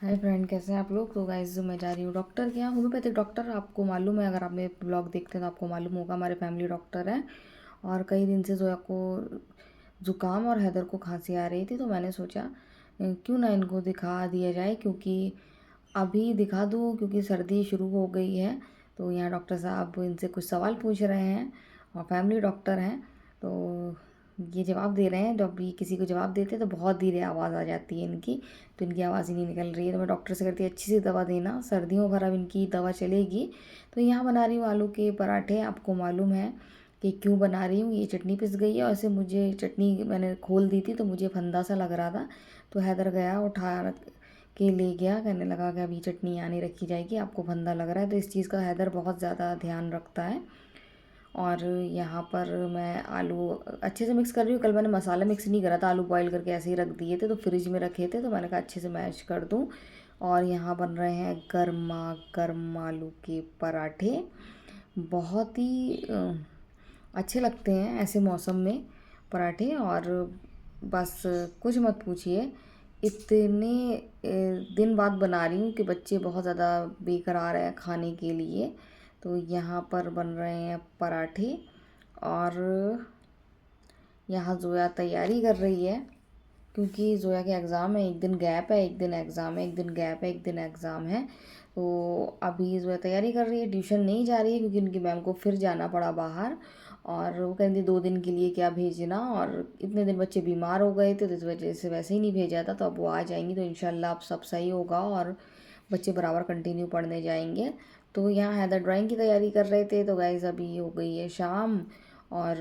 Hi friend, कैसे हैं आप लोग। तो गाइस मैं जा रही हूँ डॉक्टर के यहाँ, होम्योपैथिक डॉक्टर। आपको मालूम है, अगर आप मेरे ब्लॉग देखते हैं तो आपको मालूम होगा, हमारे फैमिली डॉक्टर हैं। और कई दिन से जोया को ज़ुकाम और हैदर को खांसी आ रही थी, तो मैंने सोचा क्यों ना इनको दिखा दिया जाए, क्योंकि अभी दिखा दूँ क्योंकि सर्दी शुरू हो गई है। तो यहाँ डॉक्टर साहब इनसे कुछ सवाल पूछ रहे हैं और फैमिली डॉक्टर हैं, तो ये जवाब दे रहे हैं। जब भी किसी को जवाब देते हैं तो बहुत धीरे आवाज़ आ जाती है इनकी, तो इनकी आवाज़ ही नहीं निकल रही है। तो मैं डॉक्टर से करती अच्छी सी दवा देना, सर्दियों भर अब इनकी दवा चलेगी। तो यहाँ बना रही हूँ आलू के पराठे। आपको मालूम है कि क्यों बना रही हूँ। ये चटनी पिस गई है और ऐसे मुझे चटनी मैंने खोल दी थी तो मुझे फंदा सा लग रहा था। तो हैदर गया उठा के ले गया, कहने लगा कि अभी चटनी यहाँ नहीं रखी जाएगी, आपको फंदा लग रहा है। तो इस चीज़ का हैदर बहुत ज़्यादा ध्यान रखता है। और यहाँ पर मैं आलू अच्छे से मिक्स कर रही हूँ। कल मैंने मसाला मिक्स नहीं करा था, आलू बॉईल करके ऐसे ही रख दिए थे, तो फ्रिज में रखे थे, तो मैंने कहा अच्छे से मैश कर दूँ। और यहाँ बन रहे हैं गर्मा गर्म आलू के पराठे। बहुत ही अच्छे लगते हैं ऐसे मौसम में पराठे। और बस कुछ मत पूछिए, इतने दिन बाद बना रही हूँ कि बच्चे बहुत ज़्यादा बेकरार हैं खाने के लिए। तो यहाँ पर बन रहे हैं पराठे और यहाँ जोया तैयारी कर रही है, क्योंकि जोया के एग्ज़ाम है। एक दिन गैप है, एक दिन एग्ज़ाम है, एक दिन गैप है, एक दिन एग्ज़ाम है। तो अभी जोया तैयारी कर रही है, ट्यूशन नहीं जा रही है क्योंकि उनकी मैम को फिर जाना पड़ा बाहर। और वो कहती 2 दिन के लिए क्या भेजना, और इतने दिन बच्चे बीमार हो गए थे तो इस वजह से वैसे ही नहीं भेजा था। तो अब वो आ जाएंगी तो इंशाल्लाह अब सब सही होगा और बच्चे बराबर कंटिन्यू पढ़ने जाएंगे। तो यहाँ हैदर ड्राइंग की तैयारी कर रहे थे। तो गाइज़ अभी हो गई है शाम और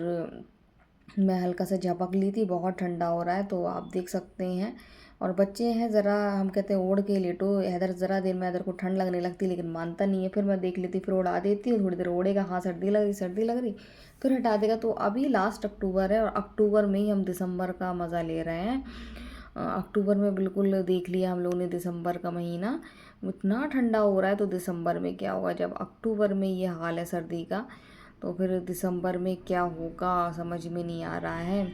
मैं हल्का सा झपक ली थी, बहुत ठंडा हो रहा है तो आप देख सकते हैं। और बच्चे हैं ज़रा, हम कहते हैं ओढ़ के लेटो हैदर, ज़रा देर में हैदर को ठंड लगने लगती लेकिन मानता नहीं है। फिर मैं देख लेती, फिर उड़ा देती हूँ, थोड़ी देर ओढ़ेगा, हाँ सर्दी लग रही सर्दी लग रही, फिर हटा देगा। तो अभी लास्ट अक्टूबर है और अक्टूबर में ही हम दिसंबर का मज़ा ले रहे हैं। अक्टूबर में बिल्कुल देख लिया हम लोगों ने दिसंबर का महीना, इतना ठंडा हो रहा है। तो दिसंबर में क्या होगा, जब अक्टूबर में ये हाल है सर्दी का, तो फिर दिसंबर में क्या होगा समझ में नहीं आ रहा है।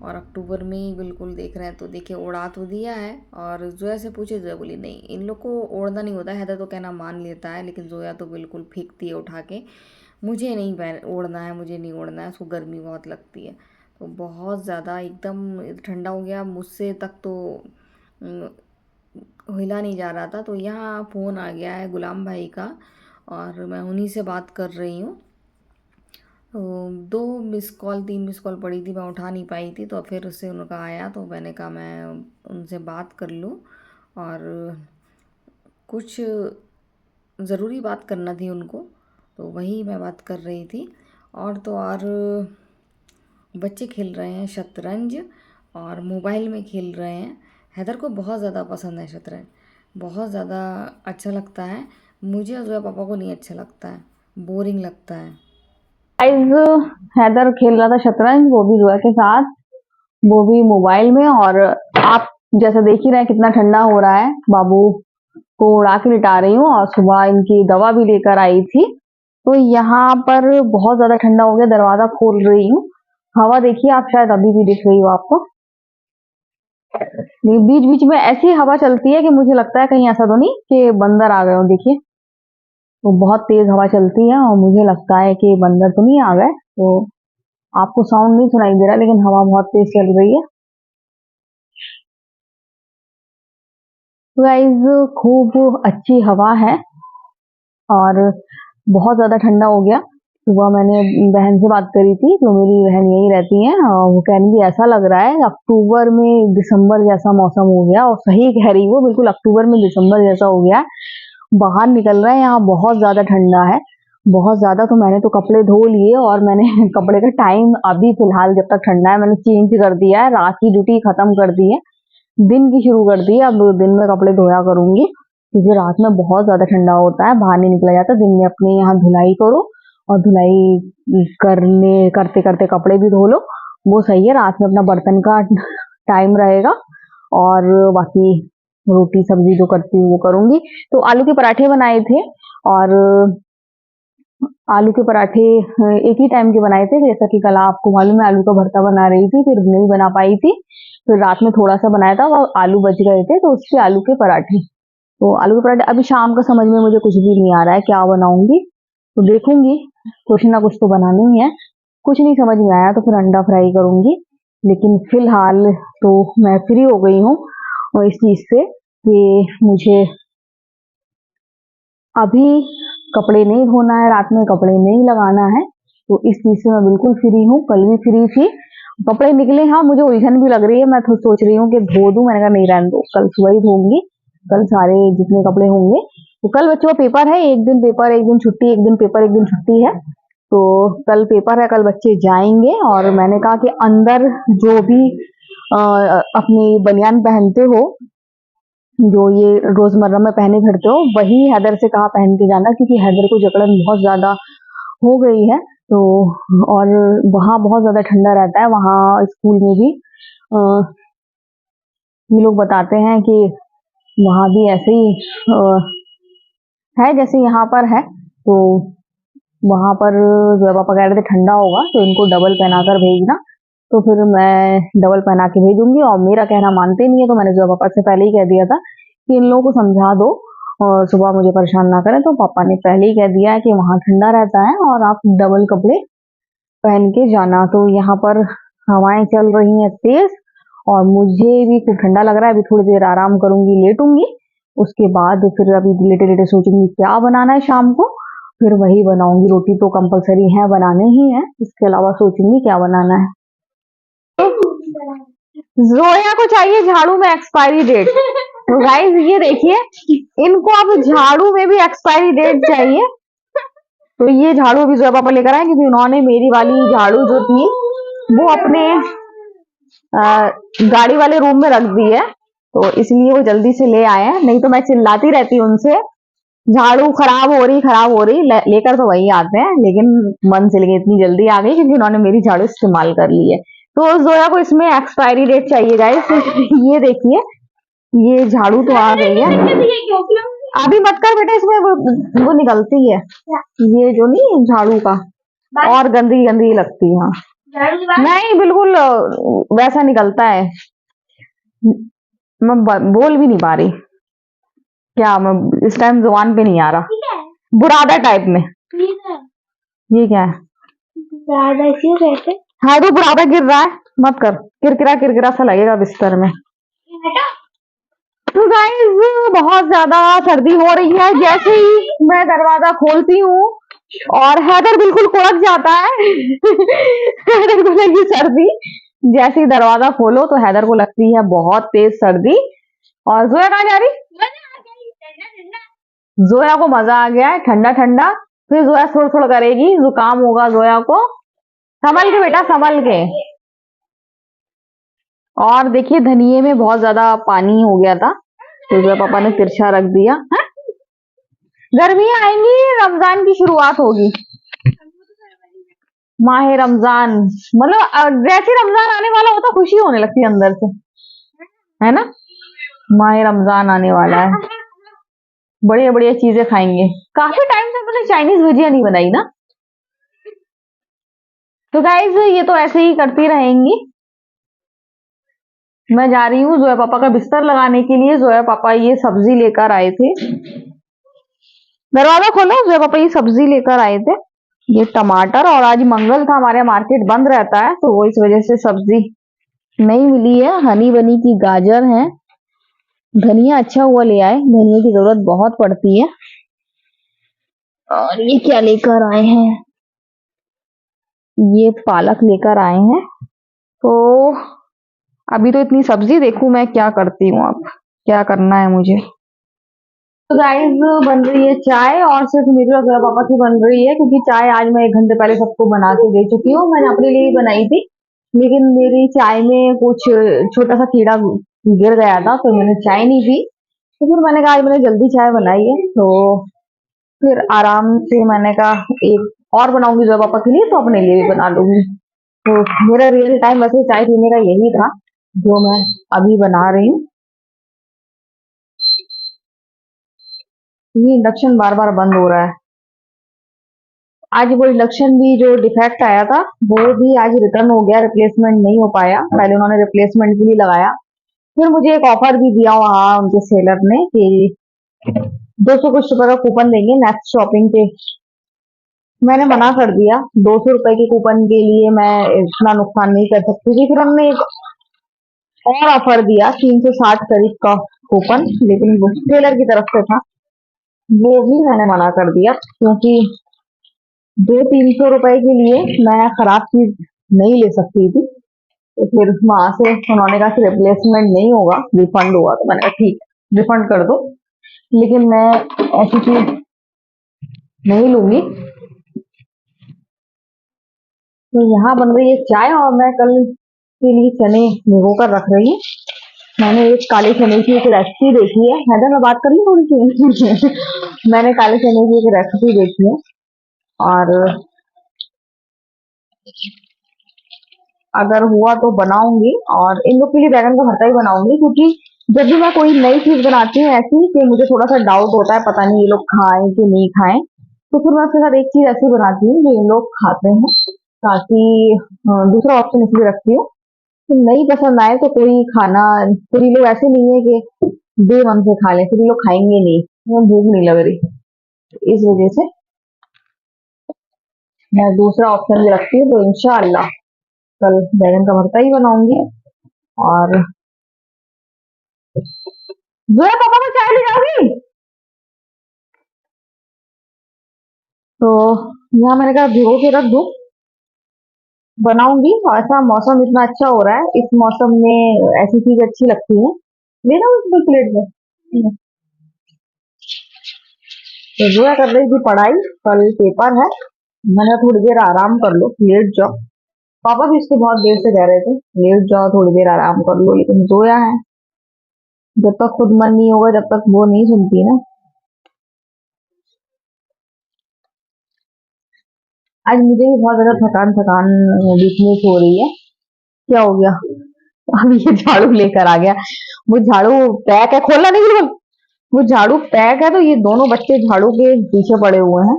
और अक्टूबर में ही बिल्कुल देख रहे हैं। तो देखिए उड़ा तो दिया है। और जोया से पूछे, जोया बोली नहीं, इन लोग को ओढ़ना नहीं होता है। हैदर तो कहना मान लेता है, लेकिन जोया तो बिल्कुल फेंकती है उठा के, मुझे नहीं पहन ओढ़ना है, मुझे नहीं ओढ़ना है, उसको गर्मी बहुत लगती है। तो बहुत ज़्यादा एकदम ठंडा हो गया, मुझसे तक तो हिला नहीं जा रहा था। तो यहाँ फ़ोन आ गया है गुलाम भाई का और मैं उन्हीं से बात कर रही हूँ। तो 2 मिस कॉल 3 मिस कॉल पड़ी थी, मैं उठा नहीं पाई थी। तो फिर उससे उनका आया तो मैंने कहा मैं उनसे बात कर लूँ और कुछ ज़रूरी बात करना थी उनको, तो वही मैं बात कर रही थी। और तो और बच्चे खेल रहे हैं शतरंज और मोबाइल में खेल रहे हैं। हैदर को बहुत ज़्यादा पसंद है शतरंज, बहुत ज़्यादा अच्छा लगता है। मुझे और जोया पापा को नहीं अच्छा लगता है, बोरिंग लगता है। गाइस, हैदर खेल रहा था शतरंज, वो भी जुआ के साथ, वो भी मोबाइल में। और आप जैसा देख ही रहे हैं कितना ठंडा हो रहा है। बाबू को उड़ा के लिटा रही हूँ और सुबह इनकी दवा भी लेकर आई थी। तो यहाँ पर बहुत ज्यादा ठंडा हो गया, दरवाजा खोल रही हूँ। हवा देखिए आप, शायद अभी भी दिख रही हो आपको। बीच बीच में ऐसी हवा चलती है कि मुझे लगता है कहीं ऐसा तो नहीं कि बंदर आ गए हो। देखिए तो बहुत तेज हवा चलती है और मुझे लगता है कि बंदर तो नहीं आ गए। तो आपको साउंड नहीं सुनाई दे रहा, लेकिन हवा बहुत तेज चल रही है। गाइस, खूब अच्छी हवा है और बहुत ज्यादा ठंडा हो गया। सुबह मैंने बहन से बात करी थी, जो मेरी बहन यही रहती है, और वो कह रही थी ऐसा लग रहा है अक्टूबर में दिसंबर जैसा मौसम हो गया। और सही कह रही वो, बिल्कुल अक्टूबर में दिसंबर जैसा हो गया। बाहर निकल रहा है, यहाँ बहुत ज्यादा ठंडा है, बहुत ज्यादा। तो मैंने तो कपड़े धो लिए और मैंने कपड़े का टाइम अभी फिलहाल जब तक ठंडा है मैंने चेंज कर दिया है, रात की ड्यूटी खत्म कर दी है, दिन की शुरू कर दी है। अब दिन में कपड़े धोया करूंगी, क्योंकि रात में बहुत ज्यादा ठंडा होता है, बाहर नहीं निकला जाता। दिन में अपने यहाँ धुलाई करो और धुलाई करने करते करते कपड़े भी धो लो, वो सही है। रात में अपना बर्तन का टाइम रहेगा और बाकी रोटी सब्जी जो करती हूँ वो करूंगी। तो आलू के पराठे बनाए थे और आलू के पराठे एक ही टाइम के बनाए थे, जैसा कि कल आपको मालूम है आलू का भरता बना रही थी, फिर नहीं बना पाई थी। फिर रात में थोड़ा सा बनाया था और आलू बच गए थे, तो उसके आलू के पराठे। तो आलू के पराठे अभी शाम का समझ में मुझे कुछ भी नहीं आ रहा है क्या बनाऊंगी, तो देखूंगी, कुछ ना कुछ तो बनाना ही है। कुछ नहीं समझ में आया तो फिर अंडा फ्राई करूंगी। लेकिन फिलहाल तो मैं फ्री हो गई हूँ और इस चीज से कि मुझे अभी कपड़े नहीं धोना है, रात में कपड़े नहीं लगाना है, तो इस चीज से मैं बिल्कुल फ्री हूँ। कल भी फ्री थी, कपड़े निकले, हाँ मुझे उलझन भी लग रही है, मैं तो सोच रही हूँ कि धो दूं, मैंने कहा नहीं रहने दो, कल सुबह ही धोऊंगी, कल सारे जितने कपड़े होंगे। तो कल बच्चों का पेपर है, एक दिन पेपर एक दिन छुट्टी, एक दिन पेपर एक दिन छुट्टी है, तो कल पेपर है, कल बच्चे जाएंगे। और मैंने कहा कि अंदर जो भी अपनी बनियान पहनते हो, जो ये रोजमर्रा में पहने फिरते हो, वही हैदर से कहा पहन के जाना, क्योंकि हैदर को जकड़न बहुत ज्यादा हो गई है। तो और वहाँ बहुत ज्यादा ठंडा रहता है, वहाँ स्कूल में भी ये लोग बताते हैं कि वहाँ भी ऐसे ही है जैसे यहाँ पर है। तो वहाँ पर जो पापा कह रहे थे ठंडा होगा तो इनको डबल पहना कर भेजना, तो फिर मैं डबल पहना के भेजूंगी। और मेरा कहना मानते नहीं है, तो मैंने जो पापा से पहले ही कह दिया था कि इन लोगों को समझा दो और सुबह मुझे परेशान ना करें, तो पापा ने पहले ही कह दिया है कि वहाँ ठंडा रहता है और आप डबल कपड़े पहन के जाना। तो यहाँ पर हवाएं चल रही हैं तेज और मुझे भी खूब ठंडा लग रहा है। अभी थोड़ी देर आराम करूंगी, लेटूंगी, उसके बाद फिर अभी लेटे लेटे सोचूंगी क्या बनाना है शाम को, फिर वही बनाऊंगी। रोटी तो कंपलसरी है, बनाने ही है, इसके अलावा सोचूंगी क्या बनाना है। जोया को चाहिए झाड़ू में एक्सपायरी डेट। तो गाइस ये देखिए, इनको अब झाड़ू में भी एक्सपायरी डेट चाहिए। तो ये झाड़ू अभी जोया पापा लेकर आए, क्योंकि उन्होंने मेरी वाली झाड़ू जो थी वो अपने गाड़ी वाले रूम में रख दी है, तो इसलिए वो जल्दी से ले आए हैं। नहीं तो मैं चिल्लाती रहती उनसे, झाड़ू खराब हो रही खराब हो रही, लेकर तो वही आते हैं, लेकिन मन से लेके इतनी जल्दी आ गई क्योंकि उन्होंने मेरी झाड़ू इस्तेमाल कर ली है। तो जोया को इसमें एक्सपायरी डेट चाहिए गाइस। ये देखिए, ये झाड़ू तो आ गई है, अभी मत कर बेटा, इसमें वो निकलती है, ये जो नहीं झाड़ू का, और गंदी गंदी लगती है। नहीं बिल्कुल वैसा निकलता है, मैं बोल भी नहीं पा रही, क्या मैं इस टाइम जुबान पे नहीं आ रहा, बुरादा टाइप में। ये क्या है? बुरादा क्यों कहते? हाँ तो बुरादा गिर रहा है, मत कर, किरकिरा किरकिरा सा लगेगा बिस्तर में। तो गाइस बहुत ज्यादा सर्दी हो रही है, जैसे ही मैं दरवाजा खोलती हूँ और हैदर बिल्कुल कुड़क जाता है। हैदर को लगी सर्दी, जैसे ही दरवाजा खोलो तो हैदर को लगती है बहुत तेज सर्दी। और जोया कहाँ जा रही? जोया को मजा आ गया है ठंडा ठंडा, फिर जोया थोड़ा थोड़ा करेगी, जुकाम होगा जोया को, संभल के बेटा संभल के। और देखिए धनिये में बहुत ज्यादा पानी हो गया था, तो जोया पापा ने तिरछा रख दिया। हा? गर्मियां आएंगी, रमजान की शुरुआत होगी, माह रमजान, मतलब जैसे रमजान आने वाला होता खुशी होने लगती है अंदर से, है ना। माह रमजान आने वाला है, बढ़िया बढ़िया चीजें खाएंगे। काफी टाइम से मैंने चाइनीज भुजिया नहीं बनाई ना। तो गाइज ये तो ऐसे ही करती रहेंगी। मैं जा रही हूँ जोया पापा का बिस्तर लगाने के लिए। जोया पापा ये सब्जी लेकर आए थे, दरवाजा खोलो, जोया पापा ये सब्जी लेकर आए थे, ये टमाटर, और आज मंगल था, हमारे मार्केट बंद रहता है, तो वो इस वजह से सब्जी नहीं मिली है। हनी बनी की गाजर है, धनिया अच्छा हुआ ले आए, धनिया की जरूरत बहुत पड़ती है। और ये क्या लेकर आए हैं, ये पालक लेकर आए हैं। तो अभी तो इतनी सब्जी, देखूं मैं क्या करती हूँ, अब क्या करना है मुझे। तो गाइस बन रही है चाय, और सिर्फ मेरी और जोया पापा की बन रही है, क्योंकि चाय आज मैं 1 घंटे पहले सबको बना के दे चुकी हूँ। मैंने अपने लिए ही बनाई थी, लेकिन मेरी चाय में कुछ छोटा सा कीड़ा गिर गया था, तो मैंने चाय नहीं पी। तो फिर मैंने कहा आज मैंने जल्दी चाय बनाई है, तो फिर आराम से मैंने कहा एक और बनाऊंगी जोया पापा के लिए, तो अपने लिए भी बना लूंगी। तो मेरा रियल टाइम वैसे चाय पीने का यही था, जो मैं अभी बना रही हूँ। ये इंडक्शन बार बार बंद हो रहा है। आज वो इंडक्शन भी जो डिफेक्ट आया था वो भी आज रिटर्न हो गया, रिप्लेसमेंट नहीं हो पाया। पहले उन्होंने रिप्लेसमेंट के लिए लगाया, फिर मुझे एक ऑफर भी दिया वहाँ उनके सेलर ने कि 200 कुछ रुपए का कूपन देंगे नेक्स्ट शॉपिंग पे। मैंने मना कर दिया, 200 रुपए के कूपन के लिए मैं इतना नुकसान नहीं कर सकती थी। फिर उन्होंने एक और ऑफर दिया 360 करीब का कूपन, लेकिन वो टेलर की तरफ से था, वो भी मैंने मना कर दिया क्योंकि 200-300 रुपए के लिए मैं खराब चीज नहीं ले सकती थी। तो फिर वहां से उन्होंने कहा कि रिप्लेसमेंट नहीं होगा, रिफंड होगा। तो मैंने कहा ठीक है, रिफंड कर दो, लेकिन मैं ऐसी चीज नहीं लूंगी। तो यहाँ बन रही है चाय और मैं कल के लिए चने भिगो कर रख रही हूँ। मैंने एक काले चने की एक रेसिपी देखी है, हैदर मैं बात कर लूँ थोड़ी सी। मैंने काले चने की एक रेसिपी देखी है और अगर हुआ तो बनाऊंगी, और इन लोग के लिए बैगन का भरता ही बनाऊंगी, क्योंकि जब भी मैं कोई नई चीज बनाती हूँ ऐसी कि मुझे थोड़ा सा डाउट होता है पता नहीं ये लोग खाएं कि नहीं खाएं, तो फिर मैं उसके साथ एक चीज ऐसी बनाती हूँ जो इन लोग खाते हैं, ताकि दूसरा ऑप्शन इसलिए रखती हूँ कि नहीं पसंद आए तो कोई खाना, फिर ये लोग ऐसे नहीं है कि डे वन से खा लें, फिर ये लोग खाएंगे नहीं, उन्हें भूख नहीं लग रही, इस वजह से मैं दूसरा ऑप्शन भी रखती हूँ। तो इंशाअल्लाह कल बैगन का भरता ही बनाऊंगी। और जोया पापा को चाय ले जाओगी? तो यहाँ मैंने कहा भिगो के रख दो, बनाऊंगी। और ऐसा मौसम इतना अच्छा हो रहा है, इस मौसम में ऐसी चीज अच्छी लगती है। लेना उसमें प्लेट में। तो जोया कर रही थी पढ़ाई, कल पेपर है, मैंने कहा थोड़ी देर आराम कर लो, लेट जाओ। पापा भी इसके बहुत देर से कह रहे थे लेट जाओ थोड़ी देर आराम कर लो, लेकिन जोया है, जब तक खुद मन नहीं होगा जब तक वो नहीं सुनती ना। आज मुझे भी बहुत ज्यादा थकान थकान वीकनेस हो रही है। क्या हो गया? अब ये झाड़ू लेकर आ गया। वो झाड़ू पैक है, खोलना नहीं बिल्कुल। वो झाड़ू पैक है, तो ये दोनों बच्चे झाड़ू के पीछे पड़े हुए हैं।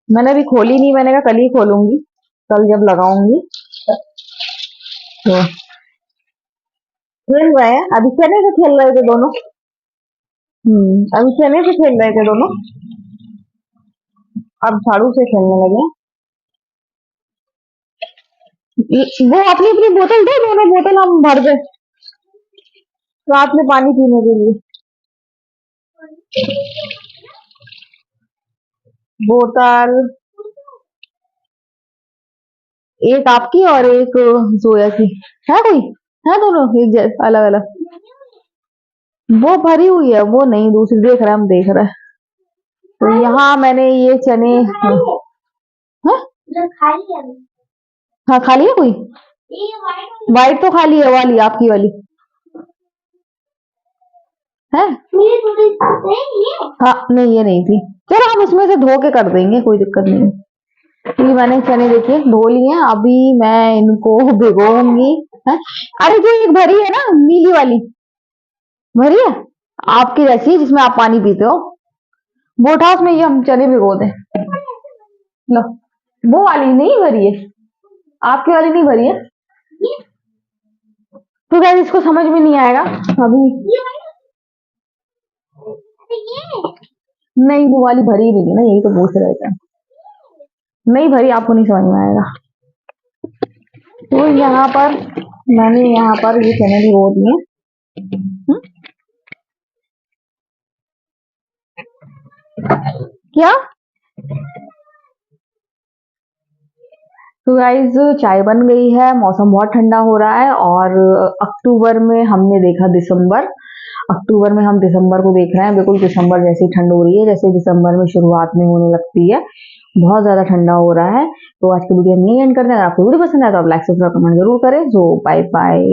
मैंने अभी खोली नहीं, मैंने कहा कल ही खोलूंगी, कल जब लगाऊंगी। तो खेल रहे हैं, अभी चने से खेल रहे थे दोनों। अभी चने से खेल रहे थे दोनों, अब झाड़ू से खेलने लगे। वो अपनी अपनी बोतल दो, दोनों बोतल हम भर दे रात में पानी पीने के लिए। बोतल एक आपकी और एक जोया की है, कोई है, दोनों एक जैसे अलग अलग। वो भरी हुई है, वो नहीं, दूसरी देख रहे हैं, हम देख रहे हैं। तो यहाँ मैंने ये चने हैं? हाँ खाली है कोई, वाइट तो खाली है, वाली आपकी वाली है। हाँ नहीं ये नहीं थी, चलो हम इसमें से धो के कर देंगे, कोई दिक्कत नहीं। तो ये मैंने चने देखिए धो लिए हैं, अभी मैं इनको भिगोऊंगी। है? अरे जो एक भरी है ना नीली वाली, भरी है आपकी जैसी जिसमें आप पानी पीते हो, वो उठाओ, उसमें ये हम चने भिगो दें। लो, वो वाली नहीं भरी है, आपकी वाली नहीं भरी है। तो गाइस इसको समझ में नहीं आएगा अभी। नहीं वो वाली भरी नहीं है ना, यही तो पूछ रहे थे। नहीं भरी, आपको नहीं समझ में आएगा। तो यहाँ पर मैंने यहाँ पर ये चने भिगो दिए। क्या? तो गाइज चाय बन गई है, मौसम बहुत ठंडा हो रहा है, और अक्टूबर में हमने देखा दिसंबर, अक्टूबर में हम दिसंबर को देख रहे हैं, बिल्कुल दिसंबर जैसी ठंड हो रही है जैसे दिसंबर में शुरुआत में होने लगती है, बहुत ज्यादा ठंडा हो रहा है। तो आज की वीडियो हम यही एंड करते हैं। अगर आपको वीडियो पसंद आया तो आप लाइक सब्सक्राइब कमेंट जरूर करें। सो बाय बाय।